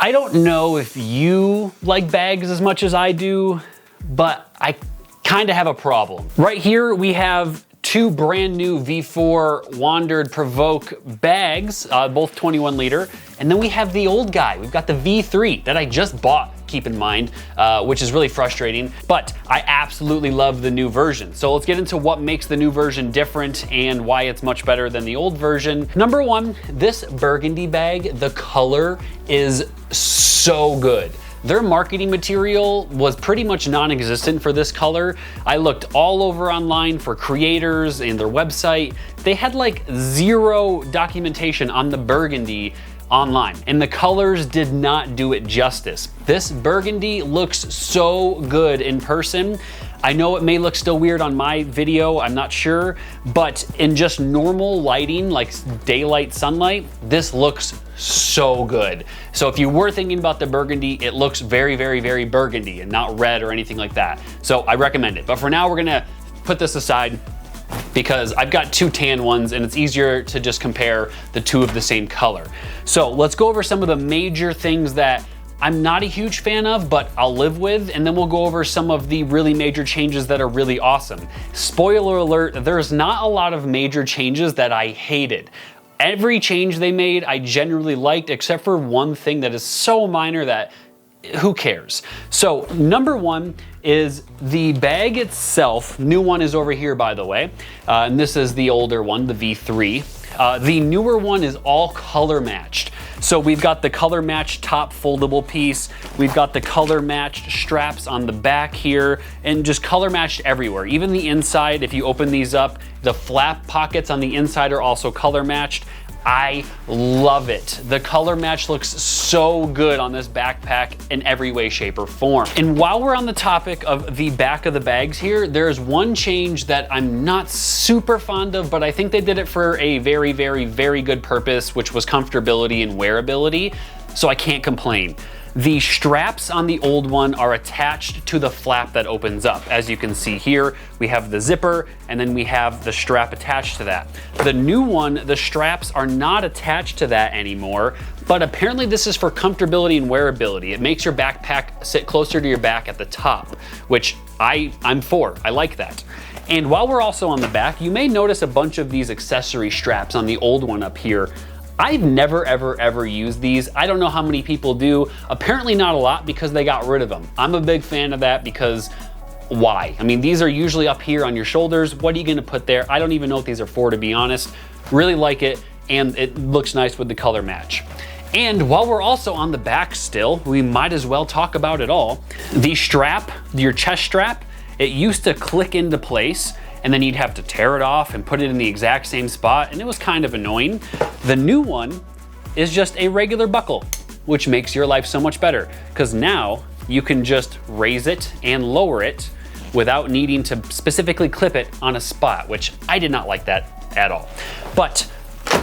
I don't know if you like bags as much as I do, but I kind of have a problem. Right here we have two brand new V4 WANDRD PRVKE bags, both 21 liter. And then we have the old guy. We've got the V3 that I just bought, keep in mind, which is really frustrating, but I absolutely love the new version. So let's get into what makes the new version different and why it's much better than the old version. Number one, this burgundy bag, the color is so good. Their marketing material was pretty much non-existent for this color. I looked all over online for creators and their website. They had like zero documentation on the burgundy online, and the colors did not do it justice. This burgundy looks so good in person. I know it may look still weird on my video, I'm not sure, but in just normal lighting, like daylight sunlight, this looks so good. So if you were thinking about the burgundy, it looks very, very, very burgundy and not red or anything like that. So I recommend it. But for now, we're gonna put this aside because I've got two tan ones and it's easier to just compare the two of the same color. So let's go over some of the major things that I'm not a huge fan of, but I'll live with, and then we'll go over some of the really major changes that are really awesome. Spoiler alert, there's not a lot of major changes that I hated. Every change they made, I generally liked, except for one thing that is so minor that who cares? So number one is the bag itself. New one is over here, by the way, and this is the older one, the V3. The newer one is all color matched. So we've got the color matched top foldable piece. We've got the color matched straps on the back here and just color matched everywhere. Even the inside, if you open these up, the flap pockets on the inside are also color matched. I love it. The color match looks so good on this backpack in every way, shape, or form. And while we're on the topic of the back of the bags here, there's one change that I'm not super fond of, but I think they did it for a very, very, very good purpose, which was comfortability and wearability, so I can't complain. The straps on the old one are attached to the flap that opens up. As you can see here, we have the zipper and then we have the strap attached to that. The new one, the straps are not attached to that anymore, but apparently this is for comfortability and wearability. It makes your backpack sit closer to your back at the top, which I'm for. I like that. And while we're also on the back, you may notice a bunch of these accessory straps on the old one up here. I've never, ever used these. I don't know how many people do. Apparently not a lot because they got rid of them. I'm a big fan of that because why? I mean, these are usually up here on your shoulders. What are you gonna put there? I don't even know what these are for, to be honest. Really like it, and it looks nice with the color match. And while we're also on the back still, we might as well talk about it all. The strap, your chest strap, it used to click into place and then you'd have to tear it off and put it in the exact same spot, and it was kind of annoying. The new one is just a regular buckle, which makes your life so much better, because now you can just raise it and lower it without needing to specifically clip it on a spot, which I did not like that at all. But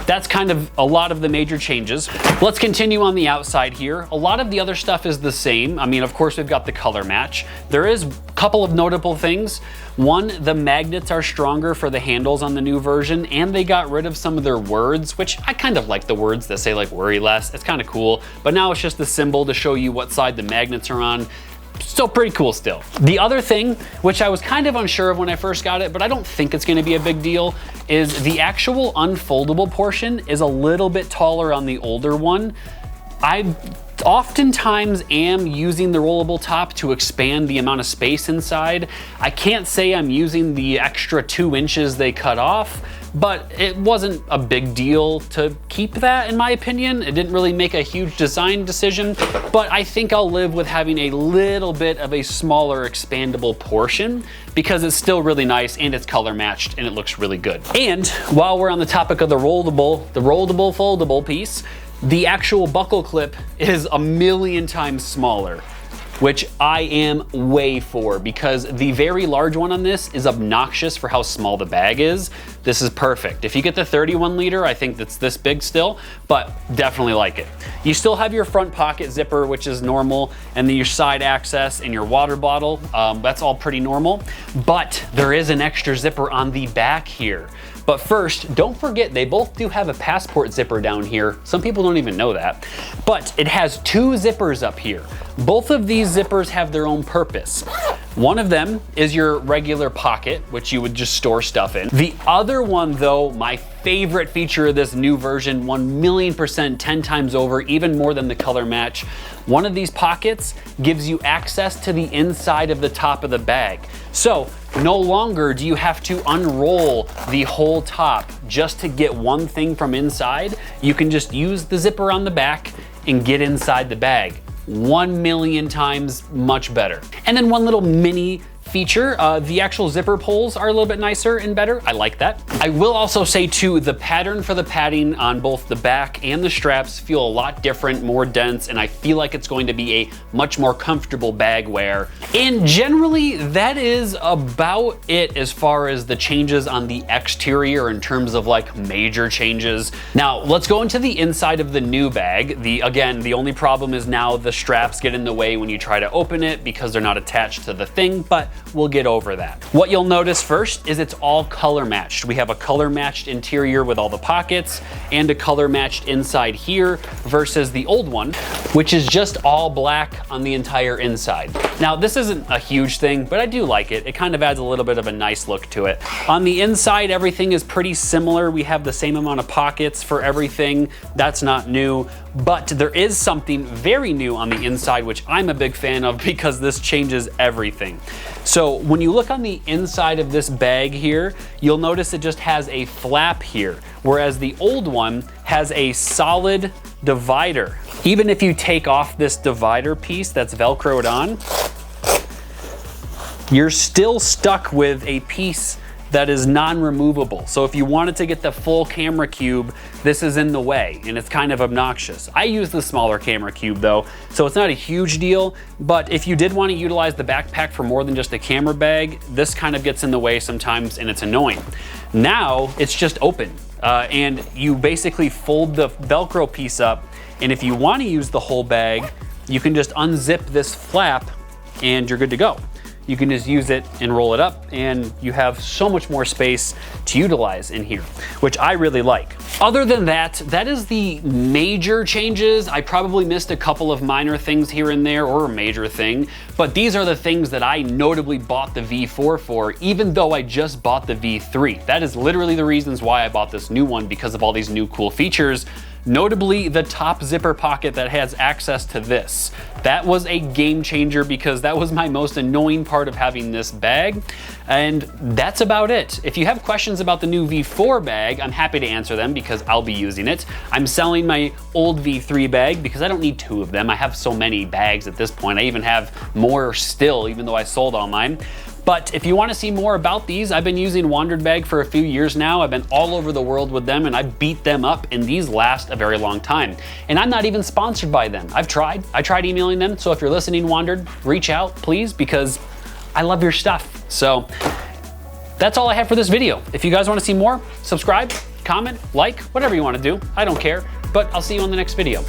that's kind of a lot of the major changes. Let's continue on the outside here. A lot of the other stuff is the same. I mean, of course, we've got the color match. There is a couple of notable things. One, the magnets are stronger for the handles on the new version, and they got rid of some of their words, which I kind of like the words that say like worry less. It's kind of cool, but now it's just the symbol to show you what side the magnets are on. Still pretty cool still. The other thing, which I was kind of unsure of when I first got it, but I don't think it's gonna be a big deal, is the actual unfoldable portion is a little bit taller on the older one. I oftentimes am using the rollable top to expand the amount of space inside. I can't say I'm using the extra 2 inches they cut off, but it wasn't a big deal to keep that, in my opinion. It didn't really make a huge design decision, but I think I'll live with having a little bit of a smaller expandable portion because it's still really nice and it's color matched and it looks really good. And while we're on the topic of the rollable foldable piece, the actual buckle clip is a million times smaller, which I am way for, because the very large one on this is obnoxious for how small the bag is. This is perfect. If you get the 31 liter, I think that's this big still, but definitely like it. You still have your front pocket zipper, which is normal, and then your side access and your water bottle. That's all pretty normal, but there is an extra zipper on the back here. But first, don't forget they both do have a passport zipper down here. Some people don't even know that. But it has 2 zippers up here. Both of these zippers have their own purpose. One of them is your regular pocket, which you would just store stuff in. The other one though, my favorite feature of this new version, 1,000,000% 10 times over, even more than the color match. One of these pockets gives you access to the inside of the top of the bag. So no longer do you have to unroll the whole top just to get one thing from inside. You can just use the zipper on the back and get inside the bag. 1,000,000 times much better. And then one little mini feature, the actual zipper pulls are a little bit nicer and better. I like that. I will also say too, the pattern for the padding on both the back and the straps feel a lot different, more dense, and I feel like it's going to be a much more comfortable bag wear. And generally, that is about it as far as the changes on the exterior in terms of like major changes. Now, let's go into the inside of the new bag. Again, the only problem is now the straps get in the way when you try to open it because they're not attached to the thing, but we'll get over that. What you'll notice first is it's all color matched. We have a color matched interior with all the pockets and a color matched inside here versus the old one, which is just all black on the entire inside. Now, this isn't a huge thing, but I do like it. It kind of adds a little bit of a nice look to it. On the inside, everything is pretty similar. We have the same amount of pockets for everything. That's not new, but there is something very new on the inside, which I'm a big fan of because this changes everything. So when you look on the inside of this bag here, you'll notice it just has a flap here, whereas the old one has a solid divider. Even if you take off this divider piece that's Velcroed on, you're still stuck with a piece that is non-removable. So if you wanted to get the full camera cube, this is in the way and it's kind of obnoxious. I use the smaller camera cube though, so it's not a huge deal, but if you did want to utilize the backpack for more than just a camera bag, this kind of gets in the way sometimes and it's annoying. Now it's just open and you basically fold the Velcro piece up, and if you want to use the whole bag, you can just unzip this flap and you're good to go. You can just use it and roll it up and you have so much more space to utilize in here, which I really like. Other than that, that is the major changes. I probably missed a couple of minor things here and there, or a major thing, but these are the things that I notably bought the V4 for, even though I just bought the V3. That is literally the reasons why I bought this new one, because of all these new cool features. Notably, the top zipper pocket that has access to this. That was a game changer because that was my most annoying part of having this bag. And that's about it. If you have questions about the new V4 bag, I'm happy to answer them because I'll be using it. I'm selling my old V3 bag because I don't need 2 of them. I have so many bags at this point. I even have more still, even though I sold all mine. But if you want to see more about these, I've been using WANDRD bag for a few years now. I've been all over the world with them and I beat them up, and these last a very long time. And I'm not even sponsored by them. I tried emailing them. So if you're listening, WANDRD, reach out please, because I love your stuff. So that's all I have for this video. If you guys want to see more, subscribe, comment, like, whatever you want to do. I don't care, but I'll see you on the next video.